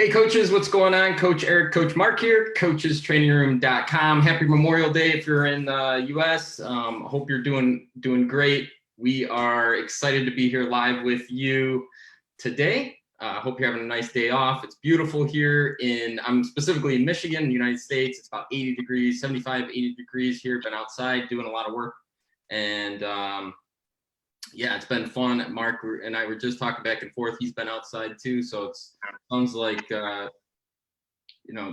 Hey coaches, what's going on? Coach Eric, Coach Mark here, coachestrainingroom.com. Happy Memorial Day if you're in the US. Hope you're doing great. We are excited to be here live with you today. Hope you're having a nice day off. It's beautiful here I'm specifically in Michigan, the United States. It's about 80 degrees, 75, 80 degrees here. Been outside doing a lot of work. And yeah, it's been fun. Mark and I were just talking back and forth. He's been outside too, so it sounds like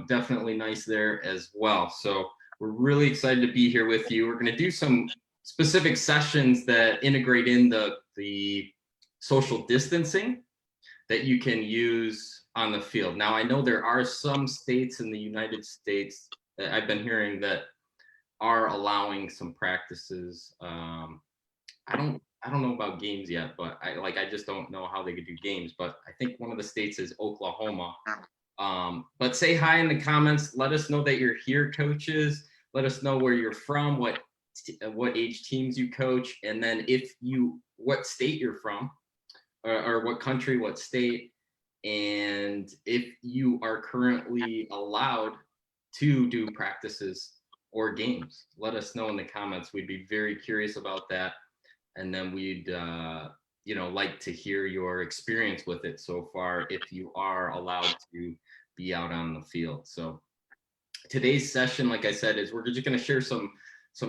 definitely nice there as well. So we're really excited to be here with you. We're going to do some specific sessions that integrate in the social distancing that you can use on the field. Now, I know there are some states in the United States that I've been hearing that are allowing some practices. I don't know about games yet, but I just don't know how they could do games. But I think one of the states is Oklahoma. But say hi in the comments. Let us know that you're here, coaches. Let us know where you're from, what age teams you coach, and then what state you're from, or what country, what state, and if you are currently allowed to do practices or games. Let us know in the comments. We'd be very curious about that. And then we'd, like to hear your experience with it so far, if you are allowed to be out on the field. So today's session, like I said, is we're just going to share some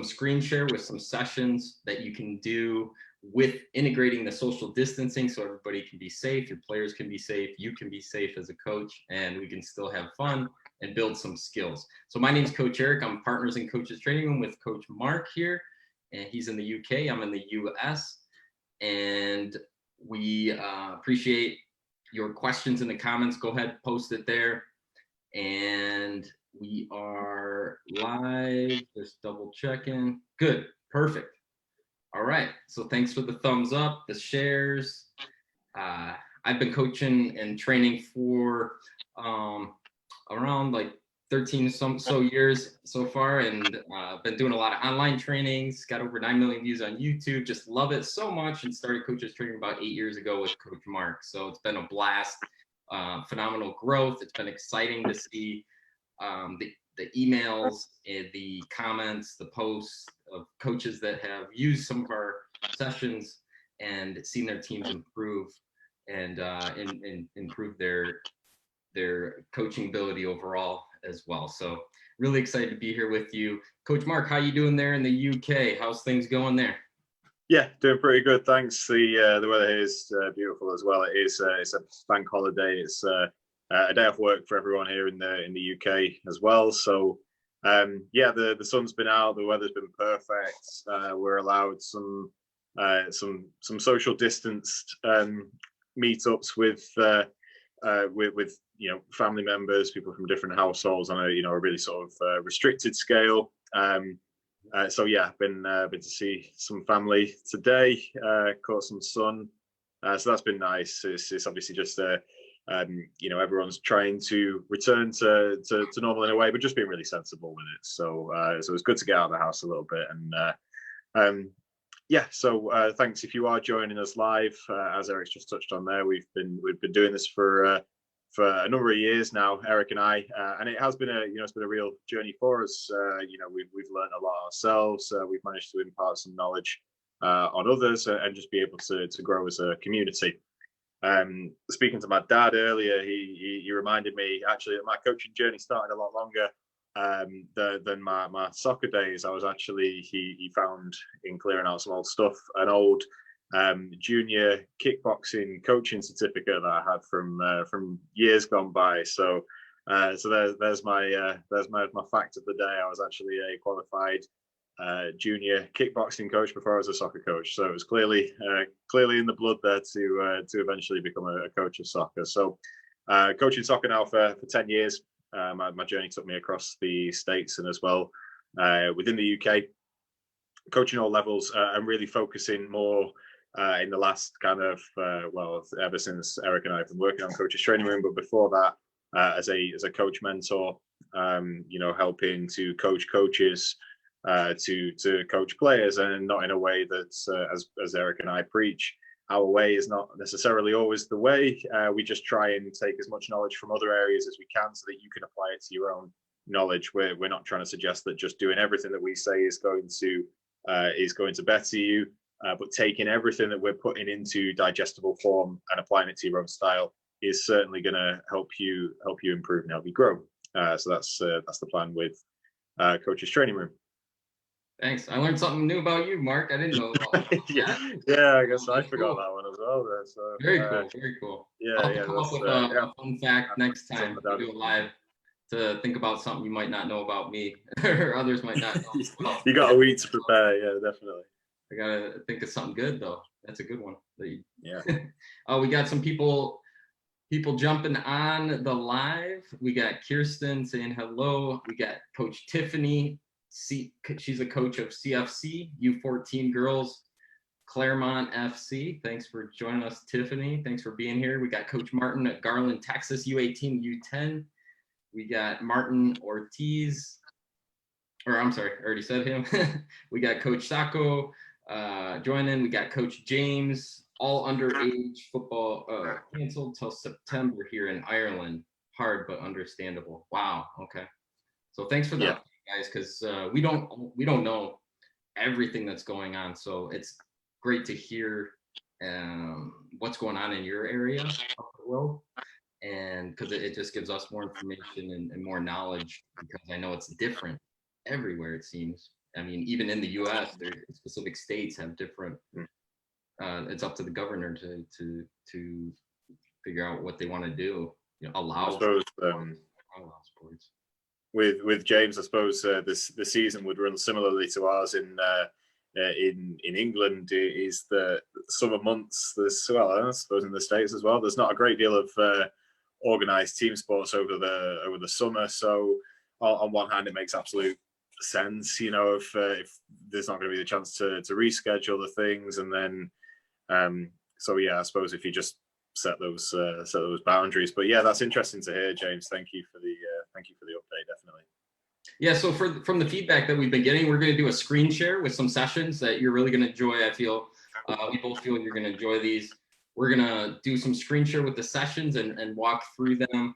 screen share with some sessions that you can do with integrating the social distancing, so everybody can be safe, your players can be safe, you can be safe as a coach, and we can still have fun and build some skills. So my name is Coach Eric. I'm Partners in Coaches Training Room with Coach Mark here. And he's in the UK, I'm in the US, and we appreciate your questions in the comments. Go ahead, post it there. And we are live, just double checking. Good, perfect. All right, so thanks for the thumbs up, the shares. I've been coaching and training for around like 13 so years so far, and been doing a lot of online trainings, got over 9 million views on YouTube, just love it so much, and started coaches training about 8 years ago with Coach Mark. So it's been a blast, phenomenal growth. It's been exciting to see the emails and the comments, the posts of coaches that have used some of our sessions and seen their teams improve and improve their coaching ability overall as well. So really excited to be here with you. Coach Mark, how you doing there in the UK? How's things going there? Yeah, doing pretty good, thanks. The weather here is beautiful as well. It's a bank holiday. It's a day off work for everyone here in the UK as well. So yeah, the sun's been out, the weather's been perfect. We're allowed some social distanced meetups with family members, people from different households on a really sort of restricted scale. So yeah, been to see some family today, caught some sun, so that's been nice. It's obviously just everyone's trying to return to normal in a way, but just being really sensible with it. So it was good to get out of the house a little bit. And yeah, so thanks if you are joining us live. As Eric's just touched on there, we've been doing this for a number of years now, Eric and I, and it has been it's been a real journey for us. We've learned a lot ourselves. We've managed to impart some knowledge on others, and just be able to grow as a community. Speaking to my dad earlier, he reminded me actually that my coaching journey started a lot longer than my soccer days. I was actually, he found in clearing out some old stuff, an old junior kickboxing coaching certificate that I had from years gone by. So there's my fact of the day. I was actually a qualified junior kickboxing coach before I was a soccer coach. So it was clearly in the blood there to eventually become a coach of soccer. So coaching soccer now for 10 years. My journey took me across the States and as well within the UK, coaching all levels, and really focusing more in the last kind of ever since Eric and I have been working on Coaches Training Room, but before that as a coach mentor, helping to coach coaches, to coach players, and not in a way that's as Eric and I preach, our way is not necessarily always the way. We just try and take as much knowledge from other areas as we can so that you can apply it to your own knowledge. We're not trying to suggest that just doing everything that we say is going to better you, but taking everything that we're putting into digestible form and applying it to your own style is certainly going to help you improve and help you grow. So that's the plan with Coach's Training Room. Thanks. I learned something new about you, Mark. I didn't know about yeah, I guess I forgot that one as well. So, very cool. Very cool. Yeah, I'll come up with a fun fact next time we do it live to think about something you might not know about me or others might not know. Well. You got a week to prepare. Yeah, definitely. I gotta think of something good though. That's a good one. Yeah. We got some people jumping on the live. We got Kirsten saying hello. We got Coach Tiffany. She's a coach of CFC U14 girls, Claremont FC. Thanks for joining us, Tiffany. Thanks for being here. We got Coach Martin at Garland, Texas U18 U10. We got Martin Ortiz, or I'm sorry, I already said him. We got Coach Sacco joining. We got Coach James. All underage football canceled till September here in Ireland. Hard but understandable. Wow. Okay. So thanks for that, guys, because we don't know everything that's going on. So it's great to hear what's going on in your area of the world, and because it just gives us more information and more knowledge. Because I know it's different everywhere. It seems. I mean, even in the U.S., there's specific states have different. It's up to the governor to figure out what they want to do. Allow sports. With James, I suppose the season would run similarly to ours in England. Is the summer months. I suppose in the States as well. There's not a great deal of organized team sports over the summer. So on one hand, it makes absolute sense, if there's not going to be the chance to reschedule the things, and then I suppose if you just set those boundaries. But yeah, that's interesting to hear, James. Thank you for the update. Definitely. Yeah. So from the feedback that we've been getting, we're going to do a screen share with some sessions that you're really going to enjoy. I feel we both feel you're going to enjoy these. We're going to do some screen share with the sessions and walk through them.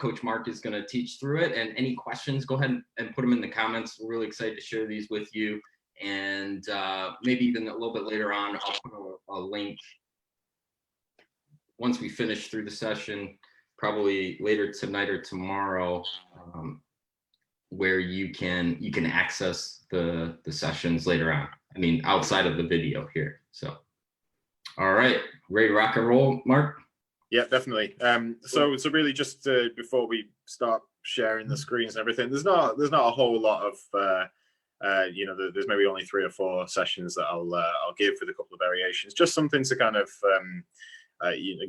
Coach Mark is going to teach through it, and any questions, go ahead and put them in the comments. We're really excited to share these with you. And maybe even a little bit later on, I'll put a link once we finish through the session, probably later tonight or tomorrow, where you can access the sessions later on. I mean, outside of the video here. So, all right, ready to rock and roll, Mark? Yeah, definitely. So really, just before we start sharing the screens and everything, there's not a whole lot of there's maybe only 3 or 4 sessions that I'll give with a couple of variations, just something to kind of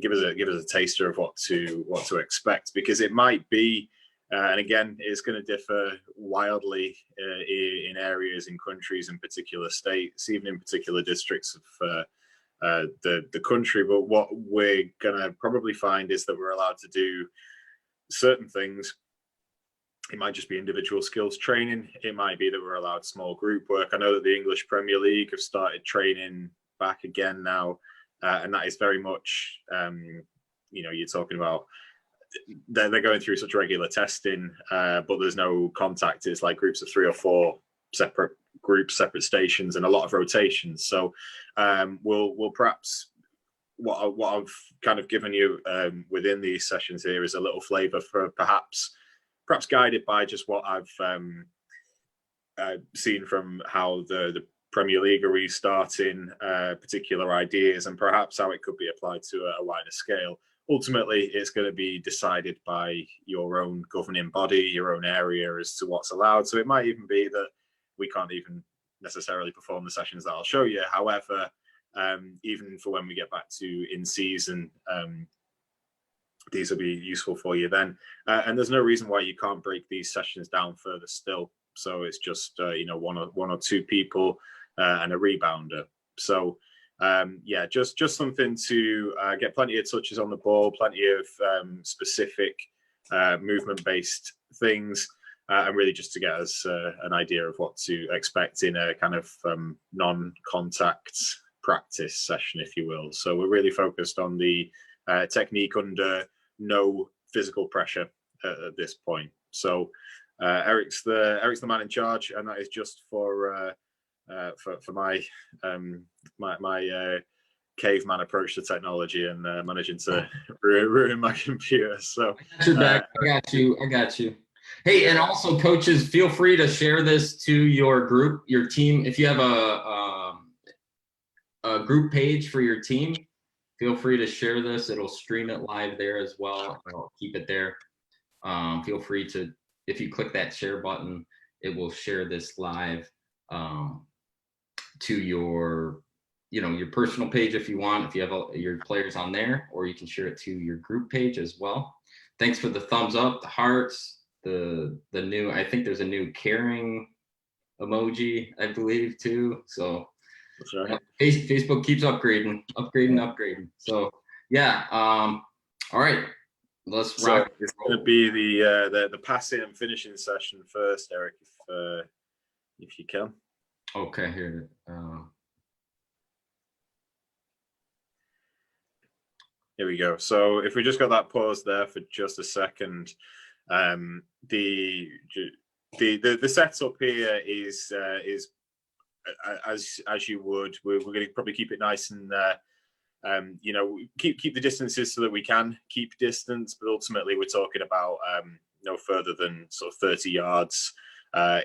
give us a taster of what to expect, because it might be, and again, it's going to differ wildly in areas, in countries, in particular states, even in particular districts of the country. But what we're going to probably find is that we're allowed to do certain things. It might just be individual skills training. It might be that we're allowed small group work. I know that the English Premier League have started training back again now, and that is very much, you're talking about, they're going through such regular testing, but there's no contact. It's like groups of 3 or 4 separate groups, separate stations, and a lot of rotations. So we'll perhaps, what I've kind of given you within these sessions here is a little flavor for perhaps guided by just what I've seen from how the Premier League are restarting, particular ideas, and perhaps how it could be applied to a wider scale. Ultimately, it's going to be decided by your own governing body, your own area, as to what's allowed. So it might even be that we can't even necessarily perform the sessions that I'll show you. However, even for when we get back to in season, these will be useful for you then. And there's no reason why you can't break these sessions down further still. So it's just, one or two people and a rebounder. So just something to get plenty of touches on the ball, plenty of specific movement-based things, and really just to get us an idea of what to expect in a kind of non-contact practice session, if you will. So we're really focused on the technique under no physical pressure at this point. So Eric's the man in charge, and that is just for my my caveman approach to technology and managing to ruin my computer. So I got you. Hey, and also coaches, feel free to share this to your group, your team. If you have a group page for your team, feel free to share this. It'll stream it live there as well. I'll keep it there. Feel free to, if you click that share button, it will share this live to your, your personal page if you want, if you have your players on there, or you can share it to your group page as well. Thanks for the thumbs up, the hearts, the new, I think there's a new caring emoji, I believe, too. So that's right. Facebook keeps upgrading. So yeah, all right, let's rock. So it's going to be the passing and finishing session first, Eric, if you can. Okay, here. Here we go. So if we just got that pause there for just a second, the setup here is as you would. We're going to probably keep it nice and keep the distances so that we can keep distance, but ultimately we're talking about no further than sort of 30 yards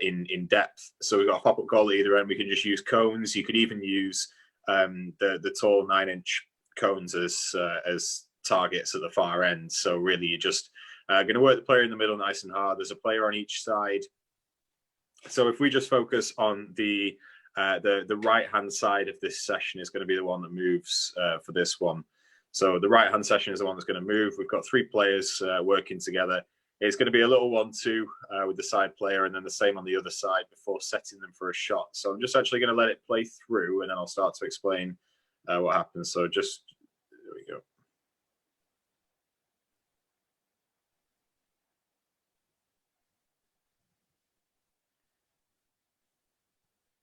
in depth. So we've got a pop-up goal at either end. We can just use cones. You could even use the tall 9-inch cones as targets at the far end. So really you're just going to work the player in the middle nice and hard. There's a player on each side. So if we just focus on the right hand side of this session is going to be the one that moves for this one. So the right hand session is the one that's going to move. We've got 3 players working together. It's going to be a little 1-2 with the side player, and then the same on the other side before setting them for a shot. So I'm just actually going to let it play through, and then I'll start to explain what happens. So just, there we go.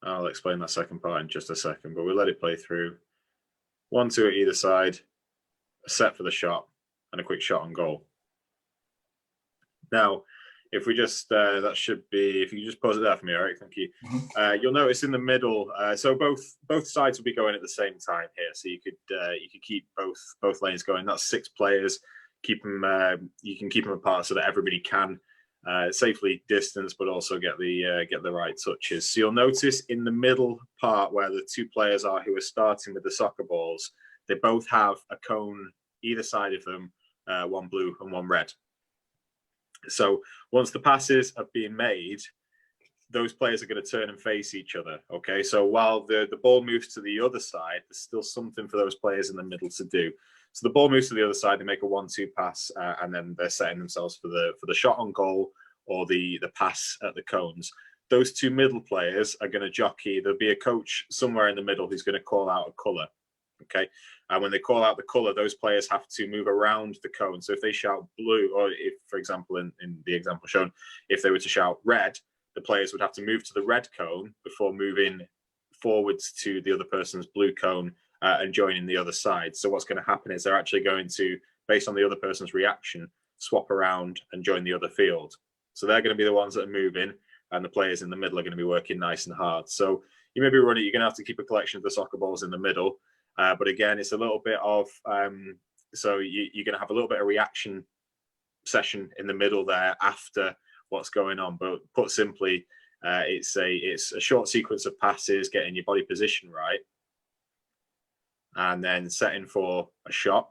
I'll explain that second part in just a second, but we'll let it play through. 1-2 at either side, a set for the shot, and a quick shot on goal. Now, if we just, that should be, if you can just pause it there for me, Eric, thank you. You'll notice in the middle, so both sides will be going at the same time here. So you could keep both lanes going. That's 6 players. Keep them, you can keep them apart so that everybody can safely distance, but also get the right touches. So you'll notice in the middle part where the 2 players are who are starting with the soccer balls, they both have a cone either side of them, one blue and one red. So once the passes are being made, those players are going to turn and face each other. Okay, so while the ball moves to the other side, there's still something for those players in the middle to do. So the ball moves to the other side, they make a 1-2 pass, and then they're setting themselves for the shot on goal or the pass at the cones. Those 2 middle players are going to jockey. There'll be a coach somewhere in the middle who's going to call out a colour. Okay, and when they call out the colour, those players have to move around the cone. So if they shout blue, or if, for example, in the example shown, if they were to shout red, the players would have to move to the red cone before moving forwards to the other person's blue cone and joining the other side. So what's going to happen is they're actually going to, based on the other person's reaction, swap around and join the other field. So they're going to be the ones that are moving, and the players in the middle are going to be working nice and hard. So you may be running, you're going to have to keep a collection of the soccer balls in the middle. But again, it's a little bit of, so you're going to have a little bit of reaction session in the middle there after what's going on. But put simply, it's a short sequence of passes, getting your body position right, and then setting for a shot.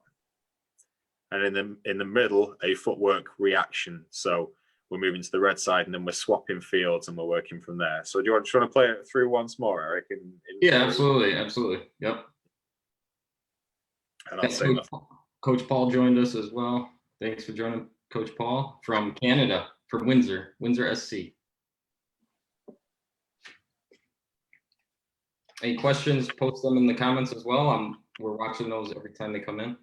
And in the middle, a footwork reaction. So we're moving to the red side, and then we're swapping fields, and we're working from there. So do you want to play it through once more, Eric? Yeah, absolutely. Yep. And I'll say Coach Paul joined us as well. Thanks for joining, Coach Paul from Canada, from Windsor SC. Any questions, post them in the comments as well. We're watching those every time they come in.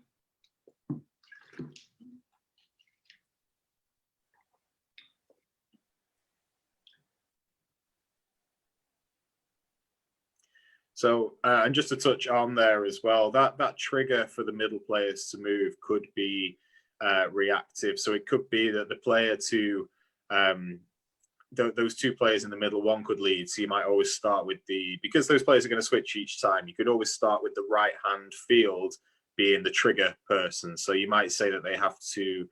So, and just to touch on there as well, that trigger for the middle players to move could be reactive. So it could be that the player to those two players in the middle, one could lead. So you might always start with because those players are going to switch each time, you could always start with the right hand field being the trigger person. So you might say that they have to,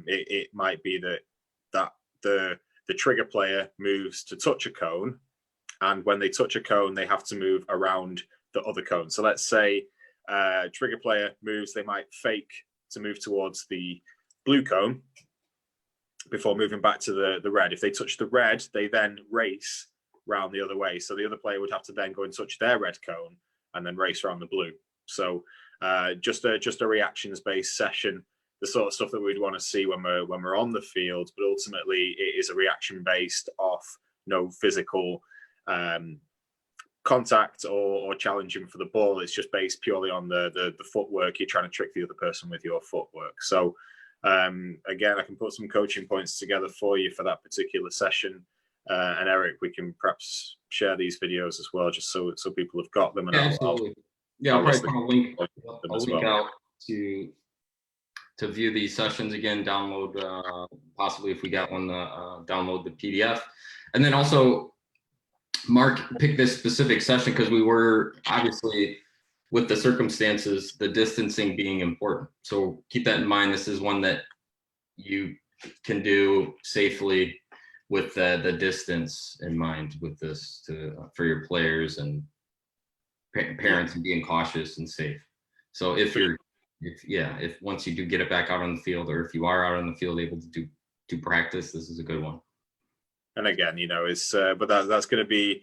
it might be that the trigger player moves to touch a cone. And when they touch a cone, they have to move around the other cone. So let's say trigger player moves, they might fake to move towards the blue cone before moving back to the red. If they touch the red, they then race round the other way. So the other player would have to then go and touch their red cone and then race around the blue. So just a reactions-based session, the sort of stuff that we'd want to see when we're on the field, but ultimately it is a reaction-based off no physical contact or challenging for the ball. It's just based purely on the footwork. You're trying to trick the other person with your footwork. So again, I can put some coaching points together for you for that particular session. And Eric, we can perhaps share these videos as well, just so people have got them. And Yeah, absolutely. I'll probably put a link out to view these sessions again, download, possibly if we got one, download the PDF. And then also, Mark picked this specific session because we were obviously, with the circumstances, the distancing being important. So keep that in mind. This is one that you can do safely with the distance in mind with this for your players and parents, and being cautious and safe. So if once you do get it back out on the field, or if you are out on the field able to do practice, this is a good one. And again, it's but that's going to be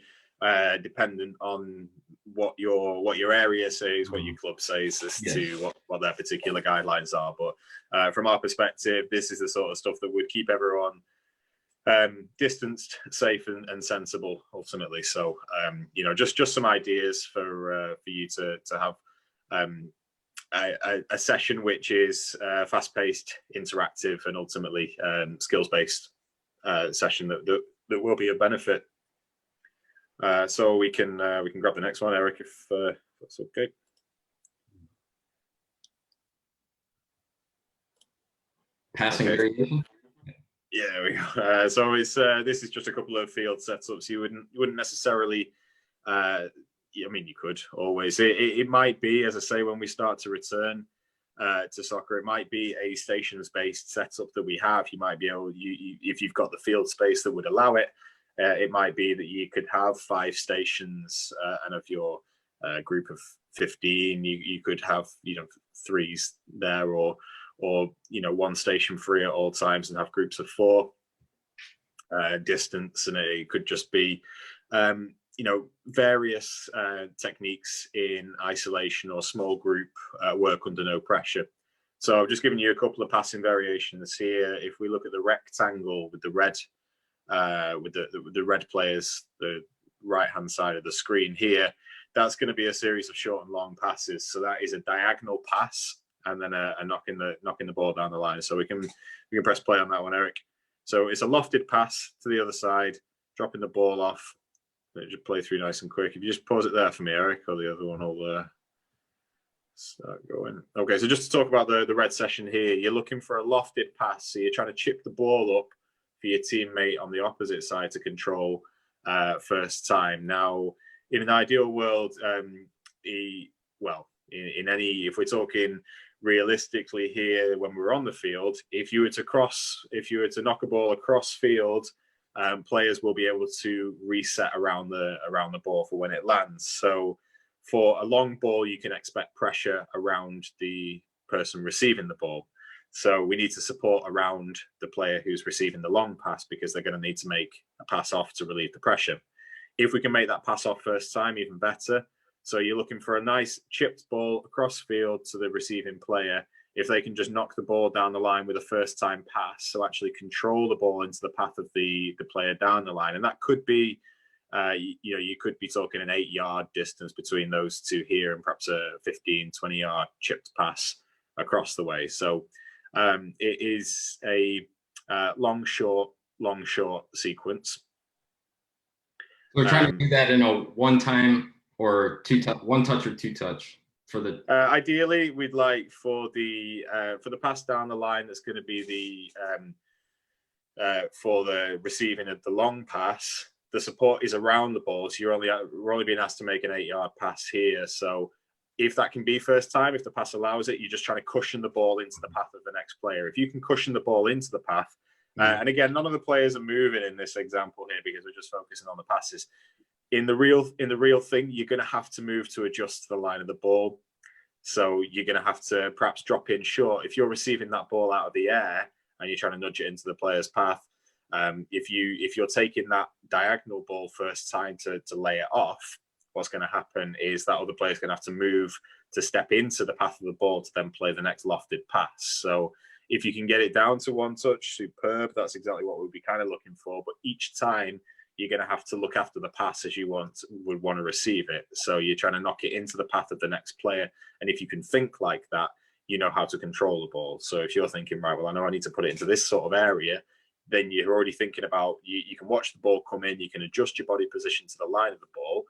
dependent on what your area says, what your club says as to what their particular guidelines are. But from our perspective, this is the sort of stuff that would keep everyone distanced, safe, and sensible ultimately. So just some ideas for you to have a session which is fast-paced, interactive, and ultimately skills-based session that will be a benefit. So we can grab the next one, Eric, if that's okay. Passing variation. Yeah, there we go. So this is just a couple of field setups. You wouldn't necessarily. I mean, you could always. It might be, as I say, when we start to return to soccer, it might be a stations-based setup that we have. You might be able, if you've got the field space that would allow it. It might be that you could have 5 stations, and of your group of 15, you could have 3s there, or 1 station free at all times, and have groups of 4 distance, and it could just be various techniques in isolation or small group work under no pressure. So I've just given you a couple of passing variations here. If we look at the rectangle with the red. With the red players, the right-hand side of the screen here, that's going to be a series of short and long passes. So that is a diagonal pass, and then a knocking the ball down the line. So we can press play on that one, Eric. So it's a lofted pass to the other side, dropping the ball off. Just play through nice and quick. If you just pause it there for me, Eric, or the other one will start going. Okay, so just to talk about the red session here, you're looking for a lofted pass. So you're trying to chip the ball up for your teammate on the opposite side to control first time. Now, in an ideal world, if we're talking realistically here, when we're on the field, if you were to knock a ball across field, players will be able to reset around the ball for when it lands. So for a long ball, you can expect pressure around the person receiving the ball. So we need to support around the player who's receiving the long pass, because they're going to need to make a pass off to relieve the pressure. If we can make that pass off first time, even better. So you're looking for a nice chipped ball across field to the receiving player. If they can just knock the ball down the line with a first time pass, so actually control the ball into the path of the player down the line. And that could be, you could be talking an 8-yard distance between those two here, and perhaps a 15, 20-yard chipped pass across the way. So it is a long, short sequence. We're trying to do that in a one-time or one touch or two touch for the? Ideally, we'd like for the pass down the line that's going to be for the receiving of the long pass. The support is around the ball, so we're only being asked to make an 8-yard pass here. So if that can be first time, if the pass allows it, you're just trying to cushion the ball into the path of the next player. If you can cushion the ball into the path, and again, none of the players are moving in this example here because we're just focusing on the passes. In the real thing, you're going to have to move to adjust to the line of the ball. So you're going to have to perhaps drop in short. If you're receiving that ball out of the air and you're trying to nudge it into the player's path, if you're taking that diagonal ball first time to lay it off, what's going to happen is that other player is going to have to move to step into the path of the ball to then play the next lofted pass. So if you can get it down to one touch, superb. That's exactly what we'd be kind of looking for. But each time you're going to have to look after the pass as you would want to receive it. So you're trying to knock it into the path of the next player. And if you can think like that, you know how to control the ball. So if you're thinking, right, well, I know I need to put it into this sort of area, then you're already thinking about, you can watch the ball come in, you can adjust your body position to the line of the ball.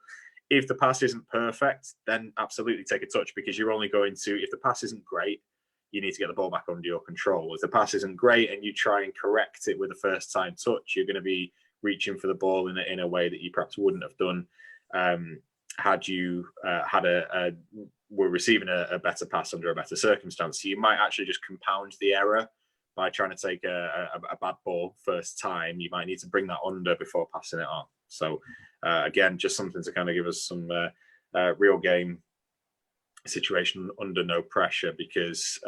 If the pass isn't perfect, then absolutely take a touch, because you're only going to, if the pass isn't great, you need to get the ball back under your control. If the pass isn't great and you try and correct it with a first time touch, you're going to be reaching for the ball in a way that you perhaps wouldn't have done had you were receiving a better pass under a better circumstance. So you might actually just compound the error by trying to take a bad ball first time. You might need to bring that under before passing it on. So again, just something to kind of give us some real game situation under no pressure, because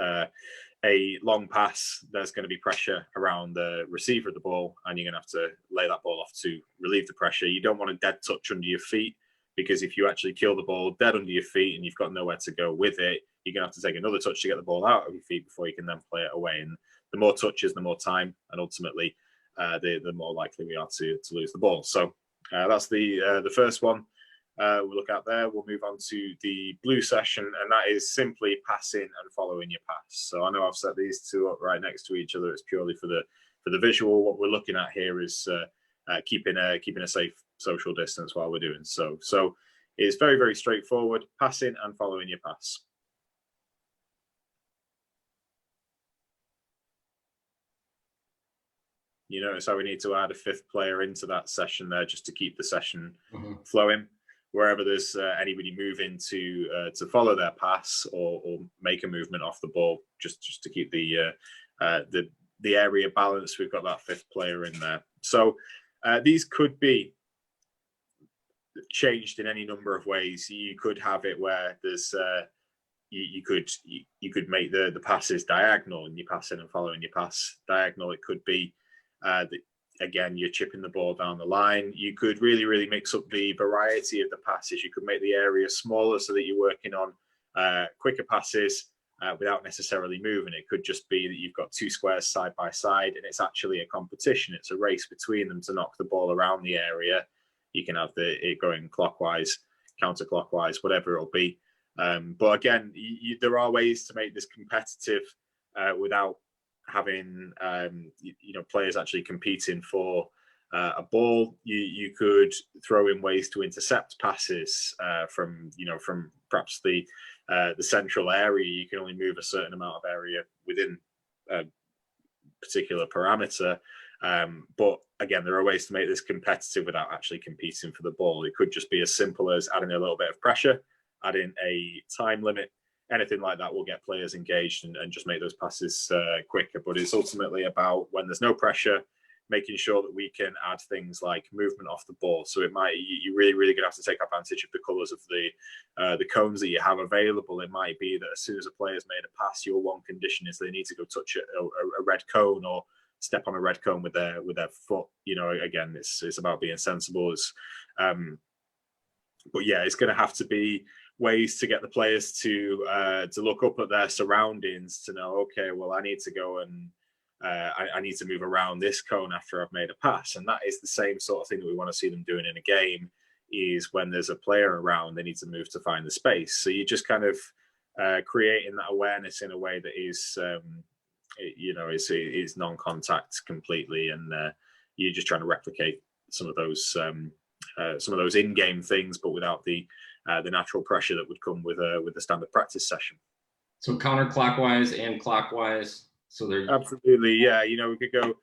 a long pass, there's going to be pressure around the receiver of the ball, and you're going to have to lay that ball off to relieve the pressure. You don't want a dead touch under your feet, because if you actually kill the ball dead under your feet and you've got nowhere to go with it, you're going to have to take another touch to get the ball out of your feet before you can then play it away. And the more touches, the more time, and ultimately the more likely we are to lose the ball. So that's the first one we'll look at there. We'll move on to the blue session, and that is simply passing and following your pass. So I know I've set these two up right next to each other. It's purely for the visual. What we're looking at here is keeping a safe social distance while we're doing so. So it's very, very straightforward: passing and following your pass. You notice how we need to add a fifth player into that session there, just to keep the session flowing. Wherever there's anybody moving to follow their pass or make a movement off the ball, just to keep the area balanced, we've got that fifth player in there. So these could be changed in any number of ways. You could have it where there's you could make the passes diagonal, and you're passing and following your pass diagonal. It could be again, you're chipping the ball down the line. You could really, really mix up the variety of the passes. You could make the area smaller so that you're working on quicker passes without necessarily moving. It could just be that you've got two squares side by side, and it's actually a competition. It's a race between them to knock the ball around the area. You can have it going clockwise, counterclockwise, whatever it'll be. But again, there are ways to make this competitive without having players actually competing for a ball. You could throw in ways to intercept passes from perhaps the central area. You can only move a certain amount of area within a particular parameter. But again, there are ways to make this competitive without actually competing for the ball. It could just be as simple as adding a little bit of pressure, adding a time limit. Anything like that will get players engaged and just make those passes quicker. But it's ultimately about, when there's no pressure, making sure that we can add things like movement off the ball. So you're really, really going to have to take advantage of the colours of the cones that you have available. It might be that as soon as a player's made a pass, your one condition is they need to go touch a red cone or step on a red cone with their foot. Again, it's about being sensible. But yeah, it's going to have to be ways to get the players to look up at their surroundings, to know, okay, well, I need to go and I need to move around this cone after I've made a pass. And that is the same sort of thing that we want to see them doing in a game, is when there's a player around, they need to move to find the space. So you're just kind of creating that awareness in a way that is is non-contact completely, and you're just trying to replicate some of those in-game things, but without the the natural pressure that would come with a standard practice session. So counterclockwise and clockwise. So they're absolutely, yeah. You know, we could go.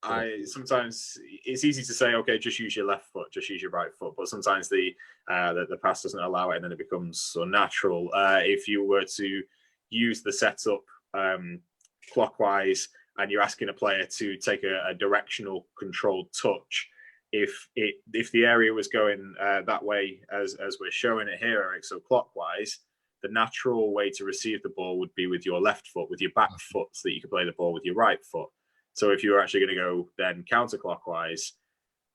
I sometimes it's easy to say, okay, just use your left foot, just use your right foot, but sometimes the pass doesn't allow it, and then it becomes unnatural. If you were to use the setup clockwise, and you're asking a player to take a directional controlled touch, if the area was going that way as we're showing it here, Eric, so clockwise, the natural way to receive the ball would be with your left foot, with your back foot, so that you could play the ball with your right foot. So if you were actually going to go then counterclockwise,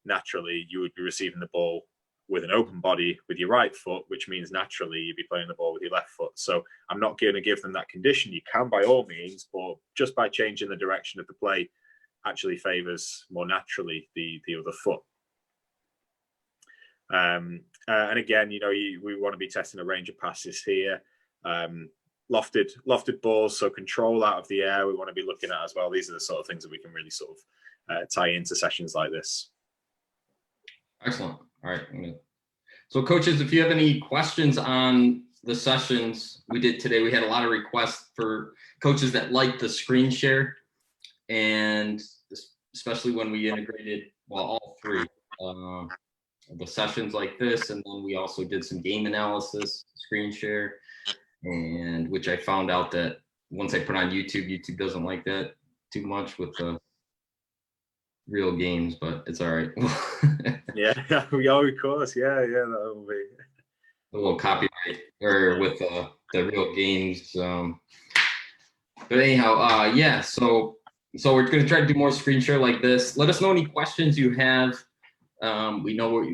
naturally you would be receiving the ball with an open body with your right foot, which means naturally you'd be playing the ball with your left foot. So I'm not going to give them that condition. You can by all means, but just by changing the direction of the play actually favors more naturally the other foot. And again, you know, we want to be testing a range of passes here. Lofted balls, so control out of the air, we want to be looking at as well. These are the sort of things that we can really sort of tie into sessions like this. Excellent. All right. So coaches, if you have any questions on the sessions we did today, we had a lot of requests for coaches that like the screen share, and especially when we integrated, well, all three, the sessions like this, and then we also did some game analysis, screen share, and which I found out that once I put on YouTube, YouTube doesn't like that too much with the real games, but it's all right. Yeah, we are, of course. Yeah, that will be a little copyright or with the real games. But anyhow, yeah. So we're gonna try to do more screen share like this. Let us know any questions you have. We know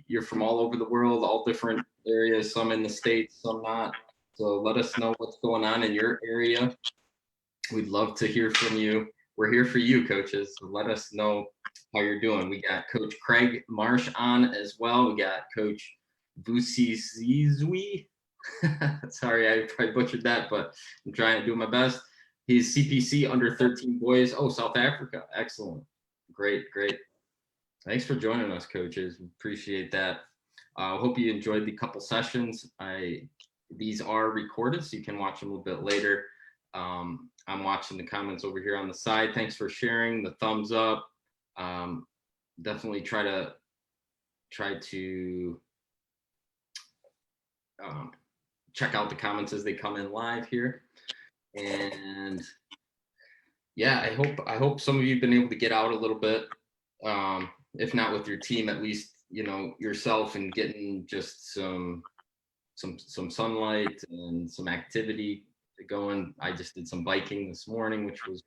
you're from all over the world, all different areas. Some in the States, some not. So let us know what's going on in your area. We'd love to hear from you. We're here for you, coaches. So let us know how you're doing. We got Coach Craig Marsh on as well. We got Coach Vusizizwi. Sorry, I probably butchered that, but I'm trying to do my best. He's CPC under 13 boys. Oh, South Africa. Excellent. Great. Thanks for joining us, coaches. Appreciate that. I hope you enjoyed the couple sessions. These are recorded, so you can watch them a little bit later. I'm watching the comments over here on the side. Thanks for sharing, the thumbs up. Definitely try to check out the comments as they come in live here. And yeah, I hope some of you have been able to get out a little bit. If not with your team, at least, you know, yourself, and getting just some sunlight and some activity going. I just did some biking this morning, which was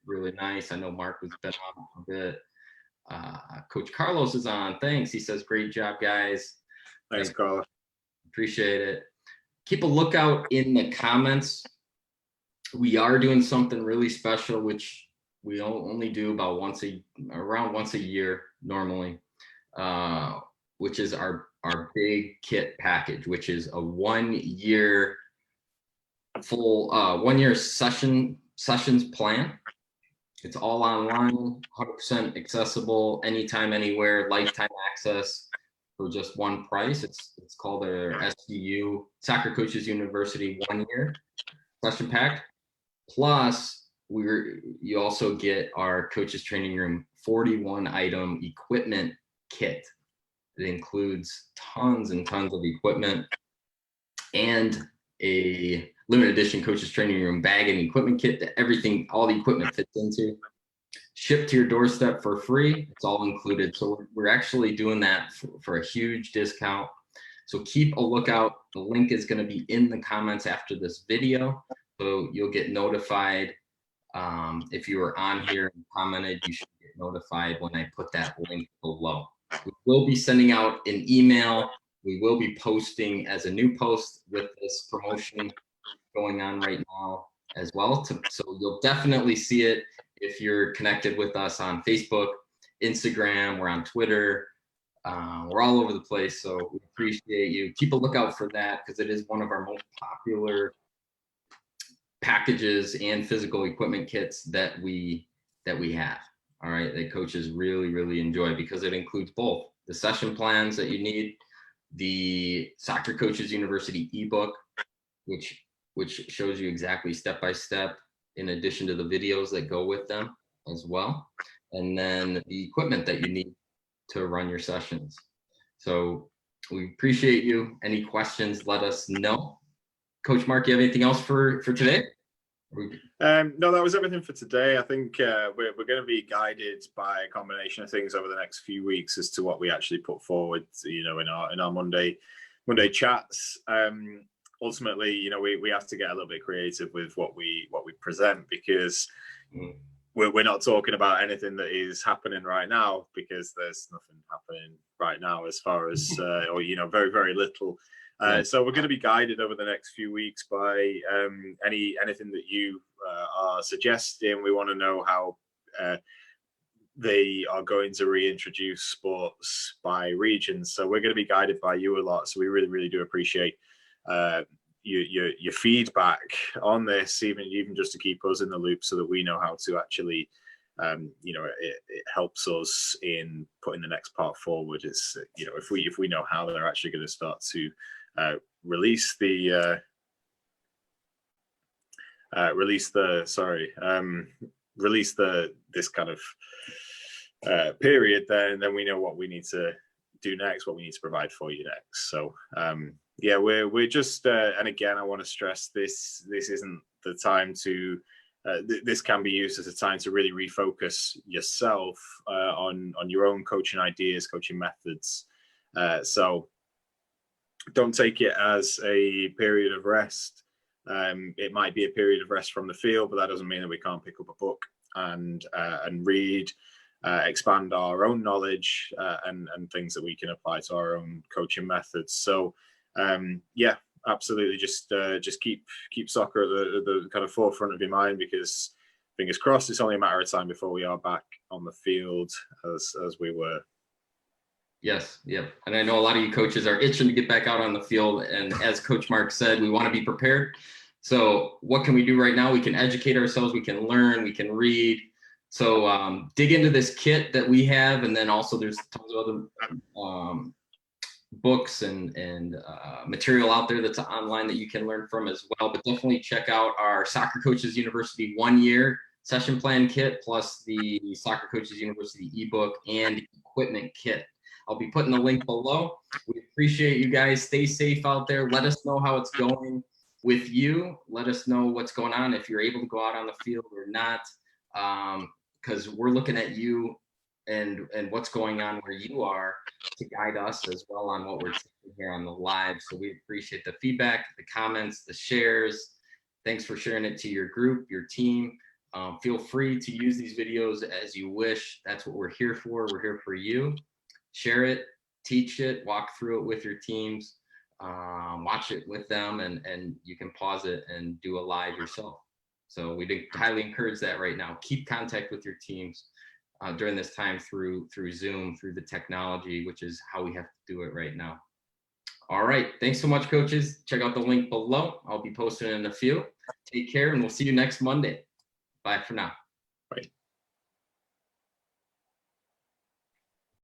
really nice. I know Mark has been on a bit. Coach Carlos is on. Thanks. He says, great job, guys. Thanks, Carlos. Appreciate it. Keep a lookout in the comments. We are doing something really special, which we only do about around once a year normally, which is our big kit package, which is a 1 year full 1 year sessions plan. It's all online, 100% accessible, anytime, anywhere, lifetime access for just one price. It's called our SCU, Soccer Coaches University 1 year session pack. Plus, you also get our Coaches Training Room 41 item equipment kit. It includes tons and tons of equipment and a limited edition Coaches Training Room bag and equipment kit that everything, all the equipment fits into. Shipped to your doorstep for free. It's all included. So we're actually doing that for a huge discount. So keep a lookout. The link is going to be in the comments after this video. So you'll get notified. If you were on here and commented, you should get notified when I put that link below. We will be sending out an email. We will be posting as a new post with this promotion going on right now as well. So you'll definitely see it if you're connected with us on Facebook, Instagram, we're on Twitter. We're all over the place. So we appreciate you. Keep a lookout for that, because it is one of our most popular packages and physical equipment kits that we have. All right, that coaches really enjoy, because it includes both the session plans that you need, the Soccer Coaches University ebook, which shows you exactly step by step, in addition to the videos that go with them as well, and then the equipment that you need to run your sessions. So we appreciate you. Any questions, let us know. Coach Mark, you have anything else for today? No, that was everything for today. I think we're going to be guided by a combination of things over the next few weeks as to what we actually put forward, you know, in our Monday chats. Ultimately, you know, we have to get a little bit creative with what we present, because we're not talking about anything that is happening right now, because there's nothing happening right now as far as or, you know, very, very little. So we're going to be guided over the next few weeks by anything that you are suggesting. We want to know how they are going to reintroduce sports by regions. So we're going to be guided by you a lot. So we really, really do appreciate your feedback on this, even just to keep us in the loop, so that we know how to actually, you know, it helps us in putting the next part forward. It's, you know, if we know how they're actually going to start to release this kind of period, then we know what we need to do next, what we need to provide for you next. So yeah, we're just and again, I want to stress this isn't the time to this can be used as a time to really refocus yourself on your own coaching ideas, coaching methods. So don't take it as a period of rest. It might be a period of rest from the field, but that doesn't mean that we can't pick up a book and read, expand our own knowledge, and things that we can apply to our own coaching methods. So yeah, absolutely, just keep soccer at the kind of forefront of your mind, because fingers crossed, it's only a matter of time before we are back on the field as we were. Yes, yep. And I know a lot of you coaches are itching to get back out on the field. And as Coach Mark said, we want to be prepared. So what can we do right now? We can educate ourselves, we can learn, we can read. So dig into this kit that we have. And then also there's tons of other books and material out there that's online that you can learn from as well. But definitely check out our Soccer Coaches University 1-year session plan kit, plus the Soccer Coaches University ebook and equipment kit. I'll be putting the link below. We appreciate you guys. Stay safe out there. Let us know how it's going with you. Let us know what's going on, if you're able to go out on the field or not, because we're looking at you and what's going on where you are to guide us as well on what we're seeing here on the live. So we appreciate the feedback, the comments, the shares. Thanks for sharing it to your group, your team. Feel free to use these videos as you wish. That's what we're here for. We're here for you. Share it, teach it, walk through it with your teams, watch it with them, and you can pause it and do a live yourself. So we highly encourage that right now. Keep contact with your teams during this time through Zoom, through the technology, which is how we have to do it right now. All right, thanks so much, coaches. Check out the link below. I'll be posting in a few. Take care, and we'll see you next Monday. Bye for now.